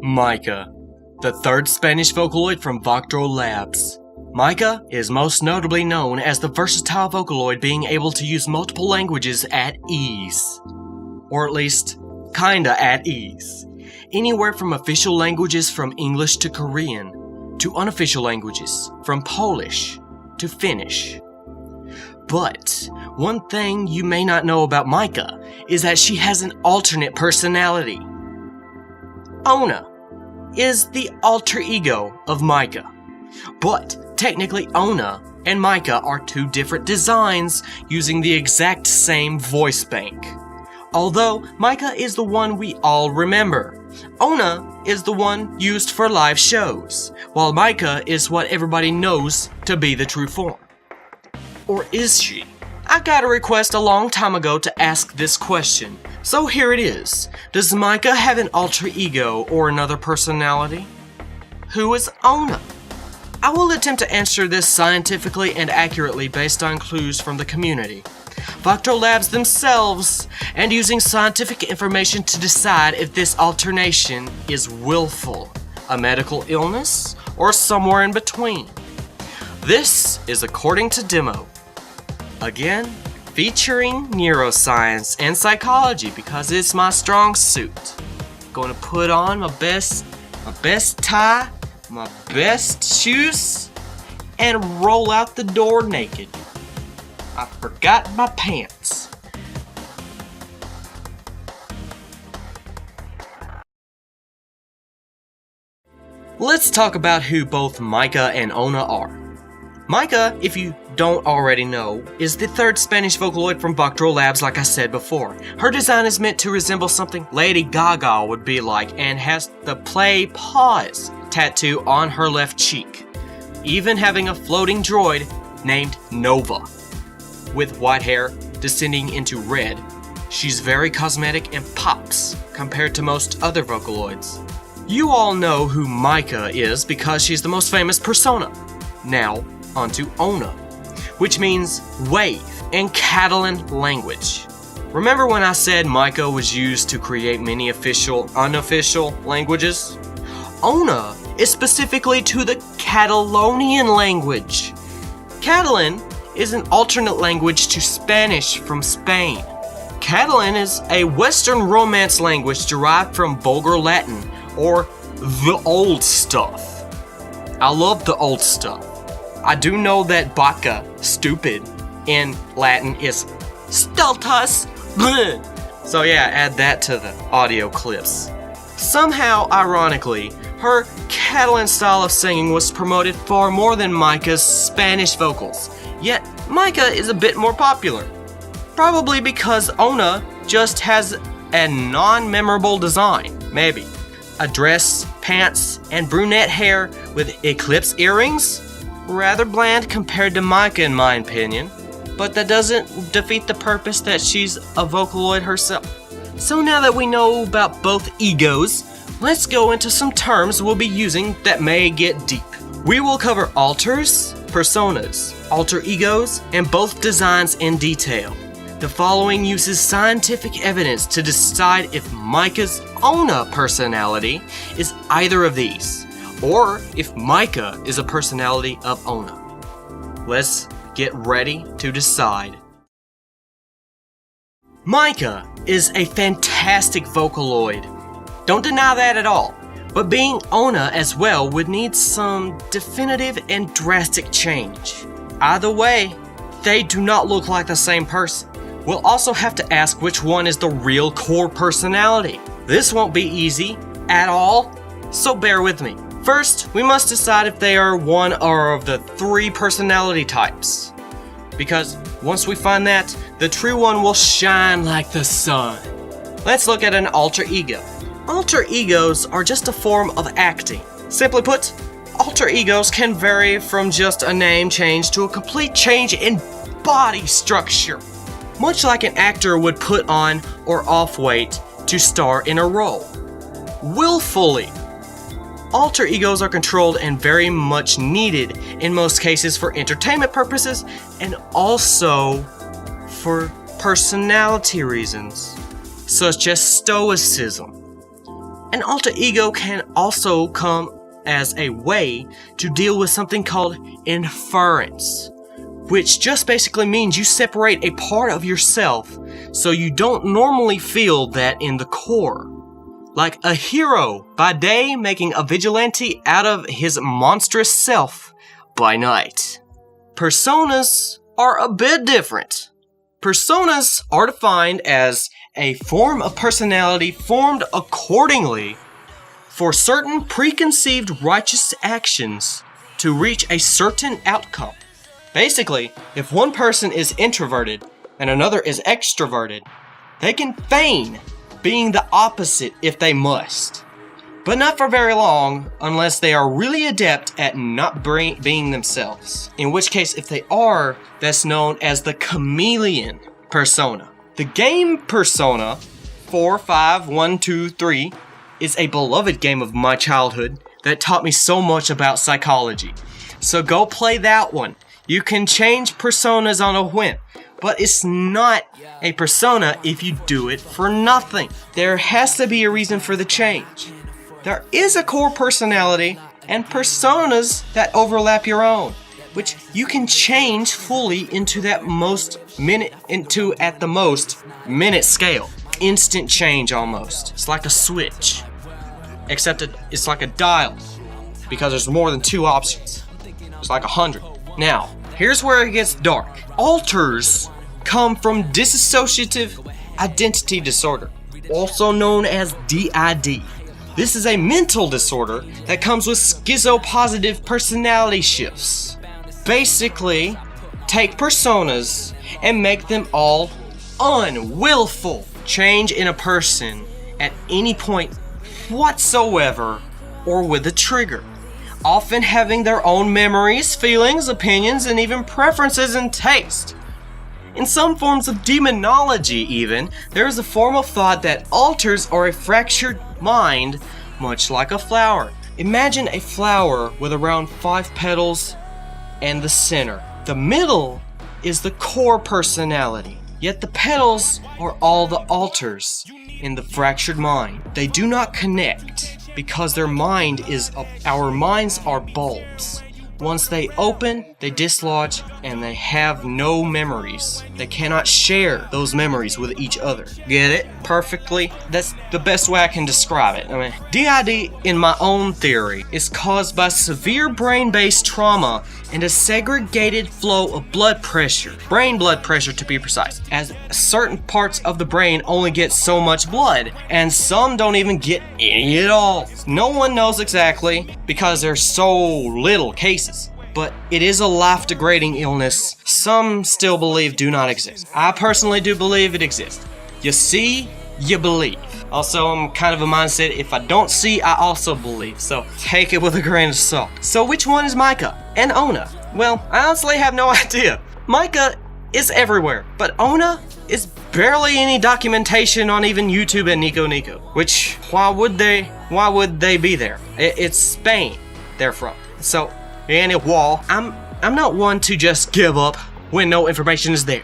Maika, the third Spanish Vocaloid from Vocaloid Labs. Maika is most notably known as the versatile Vocaloid, being able to use multiple languages at ease. Or at least, kinda at ease. Anywhere from official languages from English to Korean, to unofficial languages from Polish to Finnish. But one thing you may not know about Maika is that she has an alternate personality. Ona is the alter ego of Maika. But technically Ona and Maika are two different designs using the exact same voice bank. Although Maika is the one we all remember. Ona is the one used for live shows, while Maika is what everybody knows to be the true form. Or is she? I got a request a long time ago to ask this question, so here it is. Does Maika have an alter ego or another personality? Who is Ona? I will attempt to answer this scientifically and accurately based on clues from the community, Vocaloid Labs themselves, and using scientific information to decide if this alternation is willful, a medical illness, or somewhere in between. This is according to Demo. Again, featuring neuroscience and psychology because it's my strong suit. Going to put on my best tie, my best shoes, and roll out the door naked. I forgot my pants. Let's talk about who both Maika and Ona are. Maika, if you don't already know, is the third Spanish Vocaloid from Vocaloid Labs, like I said before. Her design is meant to resemble something Lady Gaga would be like and has the play pause tattoo on her left cheek, even having a floating droid named Nova. With white hair descending into red, she's very cosmetic and pops compared to most other Vocaloids. You all know who Maika is because she's the most famous persona. Now, onto Ona, which means wave in Catalan language. Remember when I said Maika was used to create many official, unofficial languages? Ona is specifically to the Catalonian language. Catalan is an alternate language to Spanish from Spain. Catalan is a Western Romance language derived from Vulgar Latin, or the old stuff. I love the old stuff. I do know that baka, stupid, in Latin is stultus. Bleh. So yeah, add that to the audio clips. Somehow, ironically, her Catalan style of singing was promoted far more than Maika's Spanish vocals. Yet, Maika is a bit more popular. Probably because Ona just has a non-memorable design, maybe. A dress, pants, and brunette hair with eclipse earrings? Rather bland compared to Maika in my opinion, but that doesn't defeat the purpose that she's a Vocaloid herself. So now that we know about both egos, let's go into some terms we'll be using that may get deep. We will cover alters, personas, alter egos, and both designs in detail. The following uses scientific evidence to decide if Maika's Ona personality is either of these, or if Maika is a personality of Ona. Let's get ready to decide. Maika is a fantastic Vocaloid. Don't deny that at all. But being Ona as well would need some definitive and drastic change. Either way, they do not look like the same person. We'll also have to ask which one is the real core personality. This won't be easy at all, so bear with me. First, we must decide if they are one or of the three personality types. Because once we find that, the true one will shine like the sun. Let's look at an alter ego. Alter egos are just a form of acting. Simply put, alter egos can vary from just a name change to a complete change in body structure. Much like an actor would put on or off weight to star in a role. Willfully. Alter egos are controlled and very much needed in most cases for entertainment purposes and also for personality reasons, such as stoicism. An alter ego can also come as a way to deal with something called inference, which just basically means you separate a part of yourself so you don't normally feel that in the core. Like a hero by day making a vigilante out of his monstrous self by night. Personas are a bit different. Personas are defined as a form of personality formed accordingly for certain preconceived righteous actions to reach a certain outcome. Basically, if one person is introverted and another is extroverted, they can feign being the opposite if they must, but not for very long unless they are really adept at not being themselves. In which case, if they are, that's known as the chameleon persona. The game Persona 4, 5, 1, 2, 3 is a beloved game of my childhood that taught me so much about psychology. So go play that one. You can change personas on a whim, but it's not a persona if you do it for nothing. There has to be a reason for the change. There is a core personality and personas that overlap your own, which you can change fully into at the most minute scale. Instant change almost. It's like a switch. Except it's like a dial, because there's more than 2 options. It's like 100. Now, here's where it gets dark. Alters come from dissociative identity disorder, also known as DID. This is a mental disorder that comes with schizopositive personality shifts. Basically, take personas and make them all unwillful. Change in a person at any point whatsoever or with a trigger, often having their own memories, feelings, opinions, and even preferences and taste. In some forms of demonology even, there is a form of thought that alters are a fractured mind, much like a flower. Imagine a flower with around 5 petals and the center. The middle is the core personality, yet the petals are all the alters in the fractured mind. They do not connect because our minds are bulbs. Once they open, they dislodge, and they have no memories. They cannot share those memories with each other. Get it? Perfectly? That's the best way I can describe it. I mean, DID, in my own theory, is caused by severe brain-based trauma and a segregated flow of blood pressure. Brain blood pressure, to be precise, as certain parts of the brain only get so much blood, and some don't even get any at all. No one knows exactly, because there's so little cases. But it is a life-degrading illness some still believe do not exist. I personally do believe it exists. You see, you believe. Also, I'm kind of a mindset, if I don't see, I also believe. So, take it with a grain of salt. So, which one is Maika and Ona? Well, I honestly have no idea. Maika is everywhere, but Ona is barely any documentation on even YouTube and Nico Nico. Which, why would they be there? It's Spain they're from. So, anyway, I'm not one to just give up when no information is there.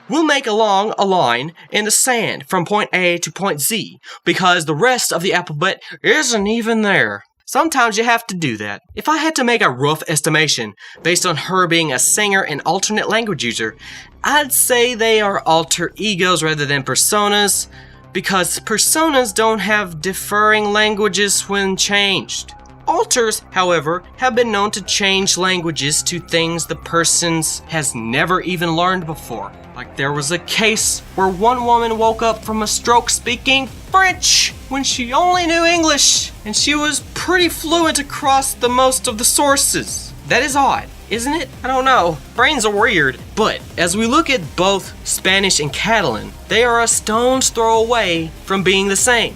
We'll make a line in the sand from point A to point Z because the rest of the alphabet isn't even there. Sometimes you have to do that. If I had to make a rough estimation based on her being a singer and alternate language user, I'd say they are alter egos rather than personas, because personas don't have differing languages when changed. Alters, however, have been known to change languages to things the person has never even learned before. Like there was a case where one woman woke up from a stroke speaking French when she only knew English, and she was pretty fluent across the most of the sources. That is odd, isn't it? I don't know. Brains are weird. But as we look at both Spanish and Catalan, they are a stone's throw away from being the same.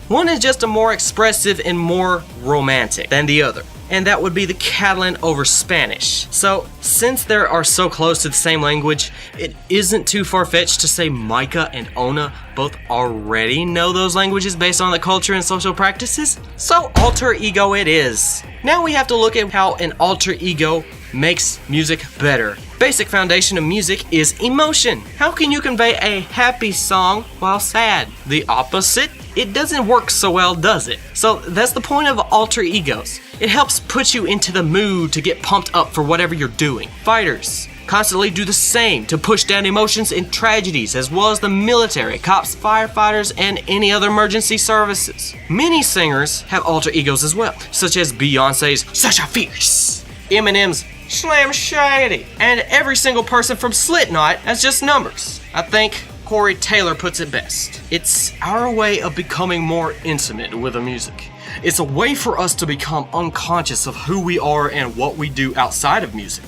One is just a more expressive and more romantic than the other, and that would be the Catalan over Spanish. So, since they are so close to the same language, it isn't too far-fetched to say Maika and Ona both already know those languages based on the culture and social practices. So, alter ego it is. Now we have to look at how an alter ego makes music better. Basic foundation of music is emotion. How can you convey a happy song while sad? The opposite it doesn't work so well, does it? So that's the point of alter egos. It helps put you into the mood to get pumped up for whatever you're doing. Fighters constantly do the same to push down emotions and tragedies, as well as the military, cops, firefighters, and any other emergency services. Many singers have alter egos as well, such as Beyonce's Sasha Fierce, Eminem's Slim Shady, and every single person from Slipknot as just numbers. I think Corey Taylor puts it best. It's our way of becoming more intimate with the music. It's a way for us to become unconscious of who we are and what we do outside of music.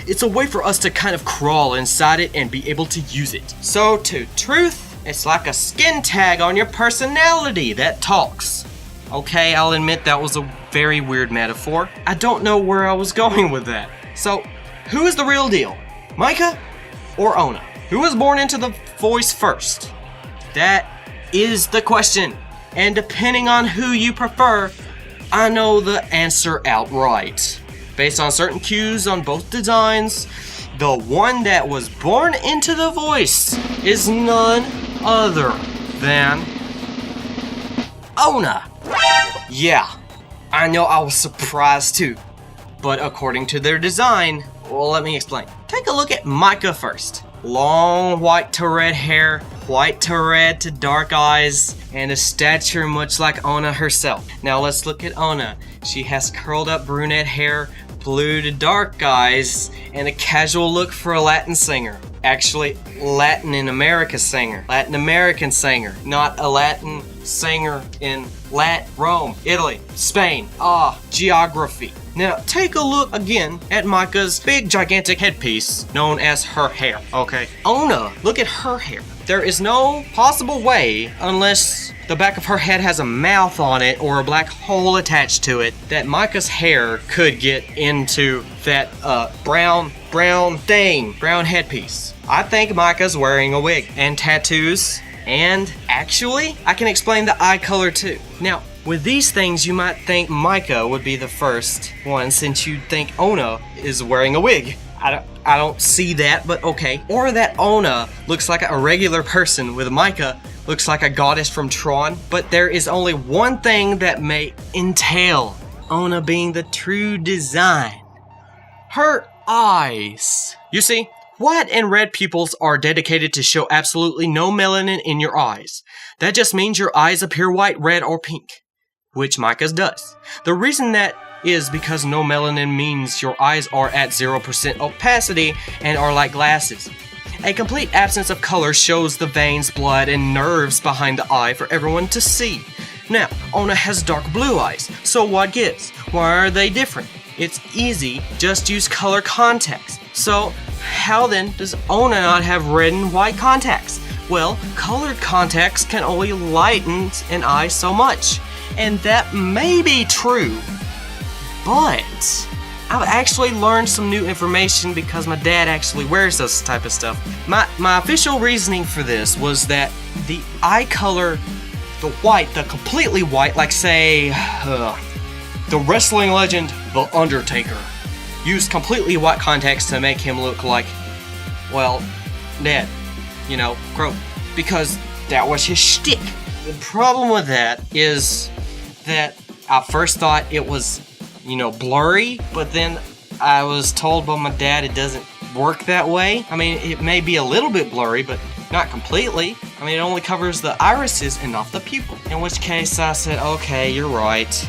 It's a way for us to kind of crawl inside it and be able to use it. So to truth, it's like a skin tag on your personality that talks. Okay, I'll admit that was a very weird metaphor. I don't know where I was going with that. So, who is the real deal? Maika or Ona? Who was born into the voice first? That is the question. And depending on who you prefer, I know the answer outright. Based on certain cues on both designs, the one that was born into the voice is none other than Ona. Yeah, I know I was surprised too. But according to their design, well, let me explain. Take a look at Maika first. Long white to red hair, white to red to dark eyes, and a stature much like Ona herself. Now let's look at Ona. She has curled up brunette hair, blue to dark eyes, and a casual look for a Latin singer. Actually, Latin in America singer. Latin American singer, not a Latin singer in Rome, Italy, Spain. Geography. Now, take a look again at Maika's big gigantic headpiece known as her hair, okay? Ona, look at her hair. There is no possible way, unless the back of her head has a mouth on it or a black hole attached to it, that Maika's hair could get into that brown headpiece. I think Maika's wearing a wig and tattoos, and actually, I can explain the eye color too. Now, with these things, you might think Maika would be the first one, since you'd think Ona is wearing a wig. I don't see that, but okay. Or that Ona looks like a regular person, with Maika looks like a goddess from Tron. But there is only one thing that may entail Ona being the true design. Her eyes. You see, white and red pupils are dedicated to show absolutely no melanin in your eyes. That just means your eyes appear white, red, or pink, which Maika's does. The reason that is because no melanin means your eyes are at 0% opacity and are like glasses. A complete absence of color shows the veins, blood, and nerves behind the eye for everyone to see. Now, Ona has dark blue eyes, so what gives? Why are they different? It's easy, just use color contacts. So, how then does Ona not have red and white contacts? Well, colored contacts can only lighten an eye so much. And that may be true, but I've actually learned some new information because my dad actually wears this type of stuff. My official reasoning for this was that the eye color, the white, the completely white, like say, the wrestling legend, The Undertaker, used completely white contacts to make him look like, well, dead, you know, crow, because that was his shtick. The problem with that is that I first thought it was, you know, blurry, but then I was told by my dad it doesn't work that way. I mean, it may be a little bit blurry, but not completely. I mean, it only covers the irises and not the pupil. In which case I said, okay, you're right.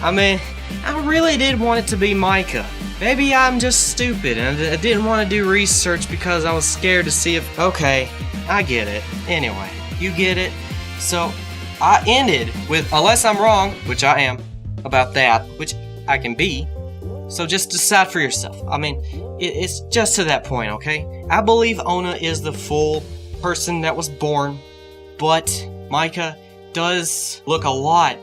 I mean, I really did want it to be Maika. Maybe I'm just stupid and I didn't want to do research because I was scared to see if... Okay, I get it. Anyway, you get it. So, I ended with, unless I'm wrong, which I am, about that, which I can be, so just decide for yourself. I mean, it's just to that point, okay? I believe Ona is the full person that was born, but Maika does look a lot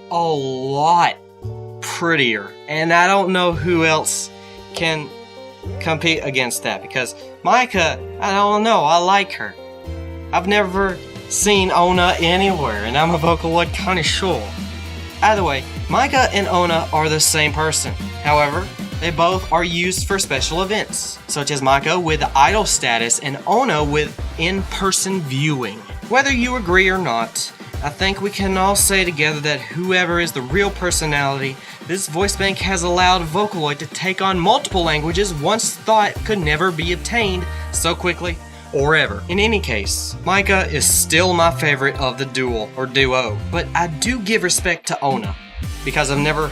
prettier. And I don't know who else can compete against that, because Maika, I don't know, I like her. I've never seen Ona anywhere, and I'm a Vocaloid connoisseur. Either way, Maika and Ona are the same person. However, they both are used for special events, such as Maika with idol status and Ona with in-person viewing. Whether you agree or not, I think we can all say together that whoever is the real personality, this voice bank has allowed Vocaloid to take on multiple languages once thought could never be obtained so quickly or ever. In any case, Maika is still my favorite of the duo, but I do give respect to Ona, because I've never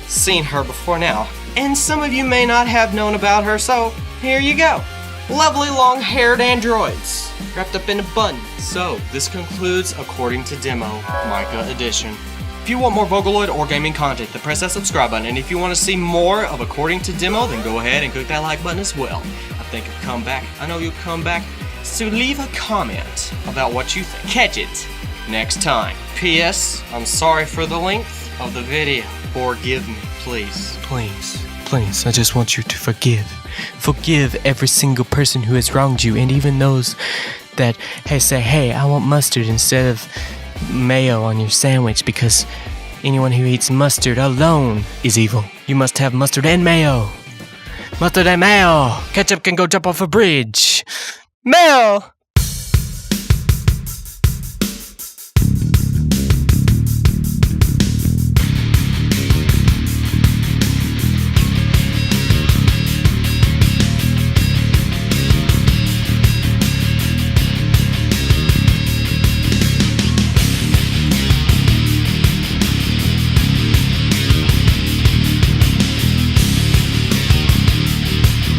seen her before now, and some of you may not have known about her, so here you go. Lovely long-haired androids, wrapped up in a bun. So, this concludes According to Demo, Maika Edition. If you want more Vocaloid or gaming content, then press that subscribe button, and if you want to see more of According to Demo, then go ahead and click that like button as well. I know you'll come back, so leave a comment about what you think. Catch it next time. P.S. I'm sorry for the length of the video. Forgive me, please. Please, I just want you to forgive. Forgive every single person who has wronged you, and even those that say, hey, I want mustard instead of mayo on your sandwich, because anyone who eats mustard alone is evil. You must have mustard and mayo. Mustard and mayo. Ketchup can go jump off a bridge. Mayo!